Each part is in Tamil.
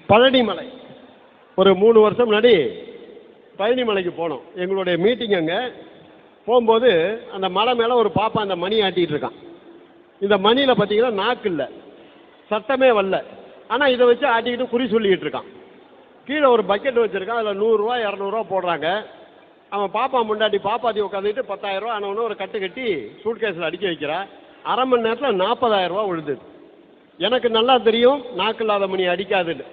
பழனிமலை ஒரு 3 வருஷம் முன்னாடி பழனிமலைக்கு போனோம். எங்களுடைய மீட்டிங் அங்கே போகும்போது அந்த மலை மேலே ஒரு பாப்பா அந்த மணி ஆட்டிகிட்டு இருக்கான். இந்த மணியில் பார்த்தீங்கன்னா நாக்கு இல்லை, சத்தமே வரல. ஆனால் இதை வச்சு ஆட்டிக்கிட்டு குறி சொல்லிக்கிட்டு இருக்கான். கீழே ஒரு பக்கெட் வச்சுருக்கான், அதில் 100 ரூபா 200 ரூபா போடுறாங்க. அவன் பாப்பா முன்னாடி பாப்பாத்தி உட்காந்துட்டு 10,000 ரூபா ஆனவொன்னு ஒரு கட்டு கட்டி சூட்கேஸில் அடிக்க வைக்கிறா. அரை மணி நேரத்தில் 40,000 ரூபா விழுது. எனக்கு நல்லா தெரியும் நாக்கு இல்லாத மணி அடிக்காதுன்னு.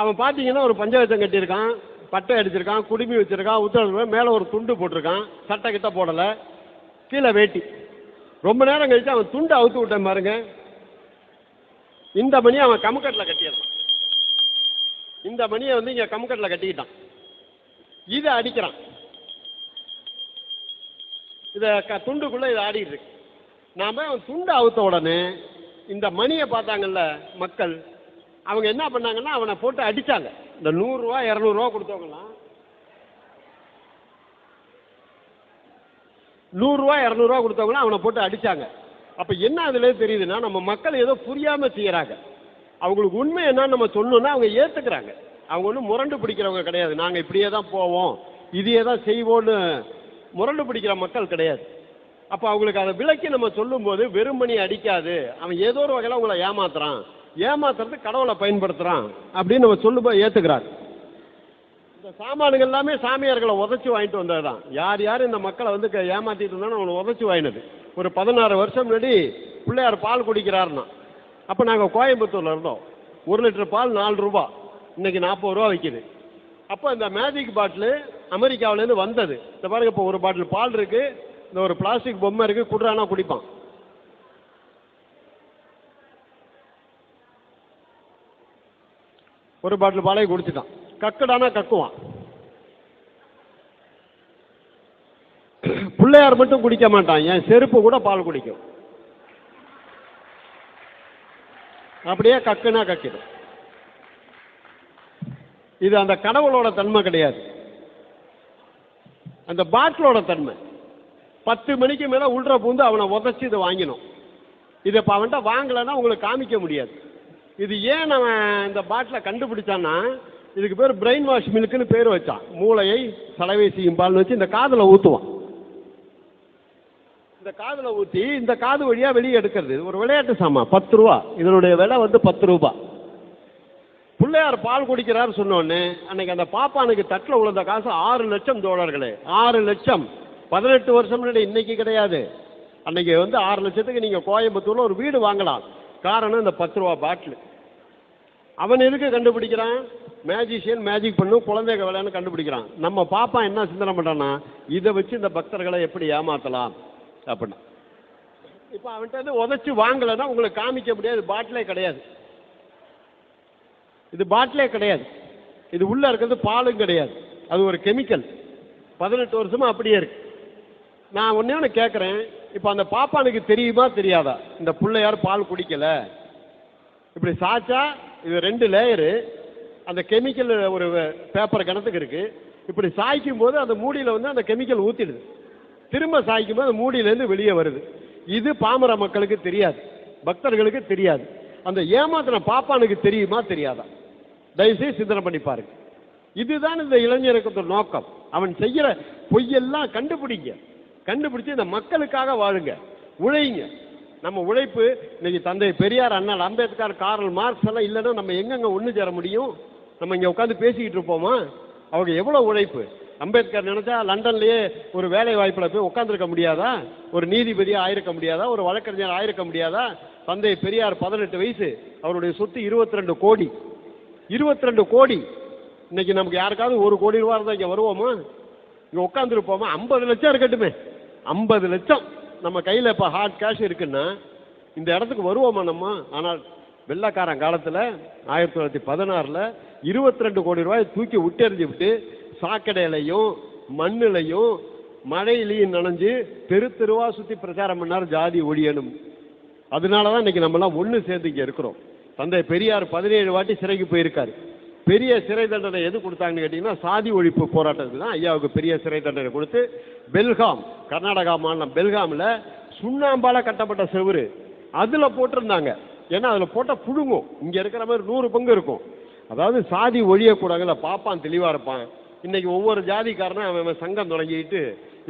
அவன் பார்த்தீங்கன்னா ஒரு பஞ்சவச்சம் கட்டியிருக்கான், பட்டை அடிச்சிருக்கான், குடுமி வச்சிருக்கான், உத்தரவு மேலே ஒரு துண்டு போட்டிருக்கான், சட்டை கிட்ட போடலை, கீழே வேட்டி. ரொம்ப நேரம் கழிச்சு அவன் துண்டு அவுத்து விட்டேன் பாருங்க. இந்த மணியை அவன் கமுக்கட்டில் கட்டிடுறான். இந்த மணியை வந்து இங்கே கமுக்கட்டில் கட்டிக்கிட்டான். இதை அடிக்கிறான். இதை துண்டுக்குள்ளே இதை ஆடிட்டு இருக்கு. நாம அவன் துண்டு அவுத்த உடனே இந்த மணியை பார்த்தாங்கல்ல மக்கள், அவங்க என்ன பண்ணாங்கன்னா அவனை போட்டு அடித்தாங்க. இந்த 100 ரூபா 200 ரூபா கொடுத்தவங்களாம் 100 ரூபா 200 ரூபா கொடுத்தவங்களாம் அவனை போட்டு அடித்தாங்க. அப்போ என்ன அதுல தெரியுதுன்னா நம்ம மக்கள் ஏதோ புரியாமல் செய்கிறாங்க. அவங்களுக்கு உண்மை என்னன்னு நம்ம சொன்னோன்னா அவங்க ஏற்றுக்கிறாங்க. அவங்க ஒன்றும் முரண்டு பிடிக்கிறவங்க கிடையாது. நாங்கள் இப்படியே தான் போவோம், இதையே தான் செய்வோன்னு முரண்டு பிடிக்கிற மக்கள் கிடையாது. அப்போ அவங்களுக்கு அதை விளக்கி நம்ம சொல்லும்போது வெறுமணி அடிக்காது, அவன் ஏதோ ஒரு வகையில் உங்களை ஏமாத்துறான், ஏமாத்துறதுக்கு கடவுளை பயன்படுத்துகிறான் அப்படின்னு நம்ம சொல்லும்போது ஏற்றுக்கிறாங்க. இந்த சாமான்கள் எல்லாமே சாமியார்களை உதச்சி வாங்கிட்டு வந்தது தான். யார் யார் இந்த மக்களை வந்து ஏமாற்றிட்டு இருந்தாலும் அவங்களை உதச்சி வாங்கினது. ஒரு 16 வருஷம் முன்னாடி பிள்ளையார் பால் குடிக்கிறாருன்னா, அப்போ நாங்கள் கோயம்புத்தூரில் இருந்தோம். 1 லிட்டர் பால் 4 ரூபா, இன்னைக்கு 40 ரூபா விற்கிது. அப்போ இந்த மேஜிக் பாட்டில் அமெரிக்காவிலேருந்து வந்தது. இந்த பாருங்க, இப்போ ஒரு பாட்டில் பால் இருக்குது, இந்த ஒரு பிளாஸ்டிக் பொம்மை இருக்குது, குடுறானா குடிப்பான். ஒரு பாட்டில் பாலையை குடிச்சிட்டான். கக்குடானா கக்குவான். பிள்ளையார் மட்டும் குடிக்க மாட்டான், என் செருப்பு கூட பால் குடிக்கும். அப்படியே கக்குனா கக்கிடும். இது அந்த கடவுளோட தன்மை கிடையாது, அந்த பாட்டிலோட தன்மை. 10 மணிக்கு மேலே உள்ற பூந்து அவனை உதச்சி இதை வாங்கினோம். இதை இப்போ அவன்கிட்ட வாங்கலைன்னா உங்களுக்கு காமிக்க முடியாது. இது ஏன் அவன் இந்த பாட்டிலை கண்டுபிடிச்சான்னா, இதுக்கு பேர் பிரெயின் வாஷ் மில்க்குன்னு பேர் வச்சான். மூளையை சலவை செய்யும் பால்னு வச்சு இந்த காதில் ஊற்றுவான். இந்த காதில் ஊற்றி இந்த காது வழியாக வெளியே எடுக்கிறது. ஒரு விளையாட்டு சாமான், 10 ரூபா. இதனுடைய விலை வந்து 10 ரூபா. பிள்ளையார் பால் குடிக்கிறாரு சொன்னோடனே அன்னைக்கு அந்த பாப்பானுக்கு தட்டில் உள்ள காசு $6 லட்சம். 6 லட்சம் 18 வருஷம் முன்னாடி, இன்னைக்கு கிடையாது. அன்னைக்கு வந்து 6 லட்சத்துக்கு நீங்கள் கோயம்புத்தூரில் ஒரு வீடு வாங்கலாம். காரணம் இந்த 10 ரூபா பாட்டில். அவன் எதுக்கு கண்டுபிடிக்கிறான்? மேஜிஷியன் மேஜிக் பண்ணும், குழந்தைங்க விளையான்னு கண்டுபிடிக்கிறான். நம்ம பாப்பா என்ன சிந்தனை பண்ணுறான்னா, இதை வச்சு இந்த பக்தர்களை எப்படி ஏமாற்றலாம் அப்படின்னா. இப்போ அவன்கிட்ட வந்து உதச்சி வாங்கலைன்னா உங்களுக்கு காமிக்க முடியாது. பாட்டிலே கிடையாது, இது பாட்டிலே கிடையாது. இது உள்ள இருக்கிறது பாலும் கிடையாது, அது ஒரு கெமிக்கல். 18 வருஷமா அப்படியே இருக்கு. நான் ஒன்று கேட்குறேன், இப்போ அந்த பாப்பானுக்கு தெரியுமா தெரியாதா இந்த பிள்ளையார் பால் குடிக்கலை? இப்படி சாச்சா இது 2 லேயரு, அந்த கெமிக்கல் ஒரு பேப்பர் கணத்துக்கு இருக்கு. இப்படி சாய்க்கும் போது அந்த மூடியில் வந்து அந்த கெமிக்கல் ஊற்றிடுது. திரும்ப சாய்க்கும் போது அந்த மூடியிலேருந்து வெளியே வருது. இது பாமர மக்களுக்கு தெரியாது, பக்தர்களுக்கு தெரியாது. அந்த ஏமாத்தின பாப்பானுக்கு தெரியுமா தெரியாதா? தயவுசெய்து சிந்தனை பண்ணி பாருங்க. இதுதான் இந்த இளைஞருக்கு நோக்கம். அவன் செய்கிற பொய்யெல்லாம் கண்டுபிடிச்சு இந்த மக்களுக்காக வாழுங்க, உழைங்க. நம்ம உழைப்பு இன்னைக்கு தந்தை பெரியார், அண்ணல் அம்பேத்கர், கார்ல் மார்க்ஸ் எல்லாம் இல்லைன்னா நம்ம எங்கெங்க ஒன்று சேர முடியும்? நம்ம இங்கே உட்காந்து பேசிக்கிட்டு இருப்போமா? அவங்க எவ்வளோ உழைப்பு. அம்பேத்கர் நினைச்சா லண்டன்லேயே ஒரு வேலை வாய்ப்பில் போய் உட்காந்துருக்க முடியாதா? ஒரு நீதிபதியாக ஆயிருக்க முடியாதா? ஒரு வழக்கறிஞர் ஆயிருக்க முடியாதா? தந்தை பெரியார் 18 வயசு, அவருடைய சொத்து 22 கோடி. 22 கோடி. இன்னைக்கு நமக்கு யாருக்காவது 1 கோடி ரூபா இருந்தால் இங்கே வருவோமா? இங்கே உட்காந்துருப்போமா? 50 லட்சம் இருக்கட்டுமே, 50 லட்சம் நம்ம கையில் இப்போ ஹார்ட் கேஷ் இருக்குன்னா இந்த இடத்துக்கு வருவோமா நம்ம? ஆனால் வெள்ளைக்காரன் காலத்தில் 1916 22 கோடி ரூபாய் தூக்கி விட்டெறிஞ்சு விட்டு சாக்கடையிலையும் மண்ணிலையும் மழையிலையும் நனைஞ்சு தெருவா சுற்றி பிரச்சாரம் பண்ணார், ஜாதி ஒழியணும். அதனால தான் இன்னைக்கு நம்மளாம் ஒன்று சேர்ந்து இங்கே இருக்கிறோம். தந்தை பெரியார் 17 வாட்டி சிறைக்கு போயிருக்காரு. பெரிய சிறை தண்டனை எது கொடுத்தாங்கன்னு கேட்டிங்கன்னா, சாதி ஒழிப்பு போராட்டத்துக்கு தான் ஐயாவுக்கு பெரிய சிறை தண்டனை கொடுத்து பெல்காம், கர்நாடகா மாநிலம் பெல்காமில் சுண்ணாம்பால் கட்டப்பட்ட செவுரு அதில் போட்டிருந்தாங்க ஏன்னா அதில் போட்டால் புழுங்கும். இங்கே இருக்கிற மாதிரி 100 பங்கு இருக்கும். அதாவது சாதி ஒழியக்கூடாதுல, பாப்பான் தெளிவாக இருப்பான். இன்னைக்கு ஒவ்வொரு ஜாதிக்காரனும் அவன் சங்கம் தொடங்கிட்டு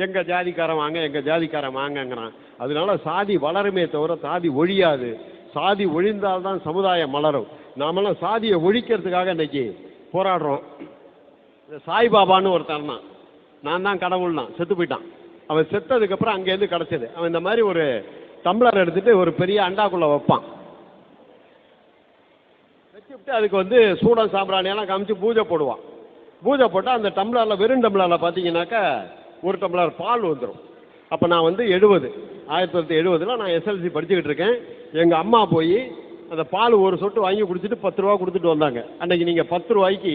எங்கள் ஜாதிக்காரன் வாங்க எங்கள் ஜாதிக்காரன் வாங்கங்கிறான். அதனால சாதி வளருமே தவிர சாதி ஒழியாது. சாதி ஒழிந்தால்தான் சமுதாயம் மலரும். நாமெல்லாம் சாதியை ஒழிக்கிறதுக்காக இன்னைக்கு போராடுறோம். இந்த சாய்பாபான்னு ஒருத்தன் தான், நான் தான் கடவுள்னா செத்து போயிட்டான். அவன் செத்ததுக்கப்புறம் அங்கேருந்து கிடச்சது. அவன் இந்த மாதிரி ஒரு டம்ளர் எடுத்துட்டு ஒரு பெரிய அண்டாக்குள்ளே வைப்பான். வச்சுட்டு அதுக்கு வந்து சூடம் சாம்பிராணியெல்லாம் காமிச்சு பூஜை போடுவான். பூஜை போட்டால் அந்த டம்ளரில் வெறும் டம்ளரில் பார்த்தீங்கன்னாக்கா ஒரு டம்ளர் பால் வந்துடும். அப்போ நான் வந்து 1970 நான் எஸ்எல்சி படிச்சுக்கிட்டு இருக்கேன். எங்கள் அம்மா போய் அந்த பால் ஒரு சொட்டு வாங்கி குடிச்சிட்டு 10 ரூபா கொடுத்துட்டு வந்தாங்க. அன்றைக்கி நீங்கள் 10 ரூபாய்க்கு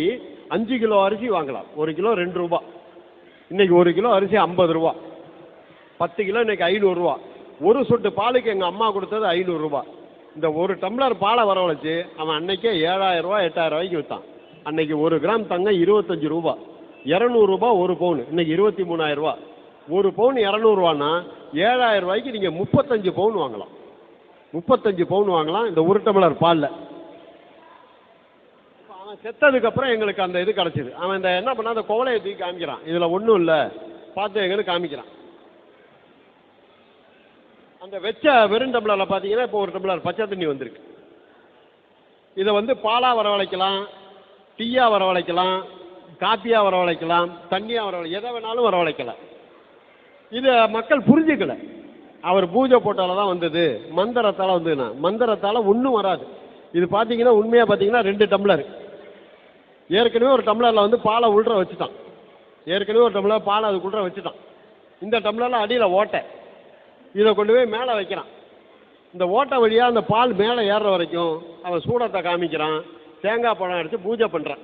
5 கிலோ அரிசி வாங்கலாம். 1 கிலோ 2 ரூபா. இன்றைக்கி 1 கிலோ அரிசி 50 ரூபா. 10 கிலோ இன்றைக்கி 500 ரூபா. ஒரு சொட்டு பாலுக்கு எங்கள் அம்மா கொடுத்தது 500 ரூபா. இந்த ஒரு டம்ளர் பாலை வரவழைச்சு அவன் அன்னைக்கே 7000 ரூபா 8000 ரூபாய்க்கு விற்றான். அன்னைக்கு 1 கிராம் தங்கம் 25 ரூபா. 200 ரூபா ஒரு பவுன். இன்னைக்கு 23,000 ரூபா. ஒரு பவுன் 200 ரூபான்னா 7000 ரூபாய்க்கு நீங்கள் 35 பவுன் வாங்கலாம். 35 பவுன் வாங்கலாம் இந்த ஒரு டம்ளர் பாலில். அவன் செத்ததுக்கப்புறம் எங்களுக்கு அந்த இது கிடச்சிது. அவன் இந்த என்ன பண்ணால் அந்த கோவலையை தூக்கி காமிக்கிறான். இதில் ஒன்றும் இல்லை பார்த்து எங்கன்னு காமிக்கிறான். அந்த வெச்ச வெறும் டம்ளரில் பார்த்தீங்கன்னா இப்போ ஒரு டம்ளர் பச்சை தண்ணி வந்திருக்கு. இதை வந்து பாலாக வரவழைக்கலாம், டீயாக வரவழைக்கலாம், காப்பியாக வரவழைக்கலாம், தண்ணியாக வரவழை எதை வேணாலும் வரவழைக்கலாம். இதை மக்கள் புரிஞ்சுக்கல. அவர் பூஜை போட்டால தான் வந்தது, மந்திரத்தால் வந்ததுன்னா மந்திரத்தால் ஒன்றும் வராது. இது பார்த்தீங்கன்னா உண்மையாக பார்த்தீங்கன்னா 2 டம்ளர் ஏற்கனவே ஒரு டம்ளரில் வந்து பாலை உள்ற வச்சுட்டான். ஏற்கனவே ஒரு டம்ளர் பாலை அதுக்குள்ள வச்சுட்டான். இந்த டம்ளரில் அடியில் ஓட்டை. இதை கொண்டு போய் மேலே வைக்கிறான். இந்த ஓட்டை வழியாக அந்த பால் மேலே ஏறுற வரைக்கும் அவன் சூடத்தை காமிக்கிறான். தேங்காய் பழம் அடித்து பூஜை பண்ணுறான்,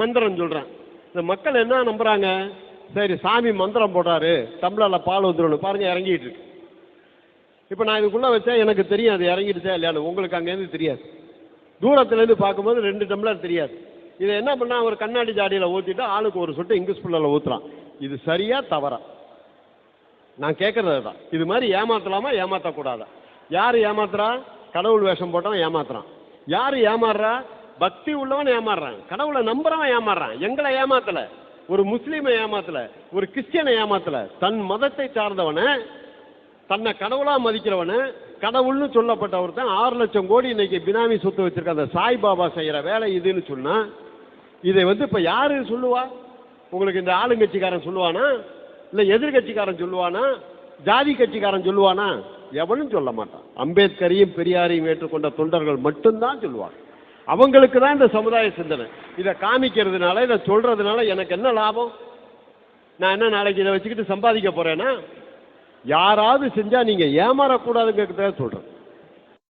மந்திரம் சொல்கிறான். இந்த மக்கள் என்ன நம்புகிறாங்க? சரி சாமி மந்திரம் போடுறாரு, டம்ளரில் பால் வந்துடும் பாருங்கள் இறங்கிட்டு இருக்கு. இப்போ நான் இதுக்குள்ளே வச்சா எனக்கு தெரியும் அது இறங்கிடுச்சா இல்லையான்னு. உங்களுக்கு அங்கேருந்து தெரியாது. தூரத்துலேருந்து பார்க்கும்போது 2 டம்ளர் தெரியாது. இதை என்ன பண்ணால் ஒரு கண்ணாடி ஜாடியில் ஊற்றிட்டு ஆளுக்கு ஒரு சொட்டு இங்கிலீஷ் புல்லில் ஊற்றுறான். இது சரியா தவறா? நான் கேட்குறது தான். இது மாதிரி ஏமாற்றலாமா ஏமாற்றக்கூடாதா? யார் ஏமாத்துறா? கடவுள் வேஷம் போட்டவன் ஏமாத்துறான். யார் ஏமாறுறா? பக்தி உள்ளவன் ஏமாறுறான். கடவுளை நம்புறவன் ஏமாறுறான். எங்களை ஏமாத்தலை, ஒரு முஸ்லீமை ஏமாத்தலை, ஒரு கிறிஸ்டியனை ஏமாத்தலை. தன் மதத்தை சார்ந்தவனை, தன்னை கடவுளாக மதிக்கிறவனை, கடவுள்னு சொல்லப்பட்ட ஒருத்தன் 6 லட்சம் கோடி இன்னைக்கு பினாமி சொத்து வச்சிருக்க அந்த சாய்பாபா செய்கிற வேலை இதுன்னு சொன்னால் இதை வந்து இப்போ யாரு சொல்லுவா? உங்களுக்கு இந்த ஆளுங்கட்சிக்காரன் சொல்லுவானா? இல்லை எதிர்கட்சிக்காரன் சொல்லுவானா? ஜாதி கட்சிக்காரன் சொல்லுவானா? எவனும் சொல்ல மாட்டான். அம்பேத்கரையும் பெரியாரையும் ஏற்றுக்கொண்ட தொண்டர்கள் மட்டும்தான் சொல்லுவாங்க. அவங்களுக்கு தான் இந்த சமுதாய சிந்தனை. இதை காமிக்கிறதுனால, இதை சொல்றதுனால எனக்கு என்ன லாபம்? நான் என்ன நாளைக்கு இதை வச்சுக்கிட்டு சம்பாதிக்க போறேன்னா? யாராவது செஞ்சா நீங்க ஏமாறக்கூடாதுங்கிறதுக்காக சொல்றேன்.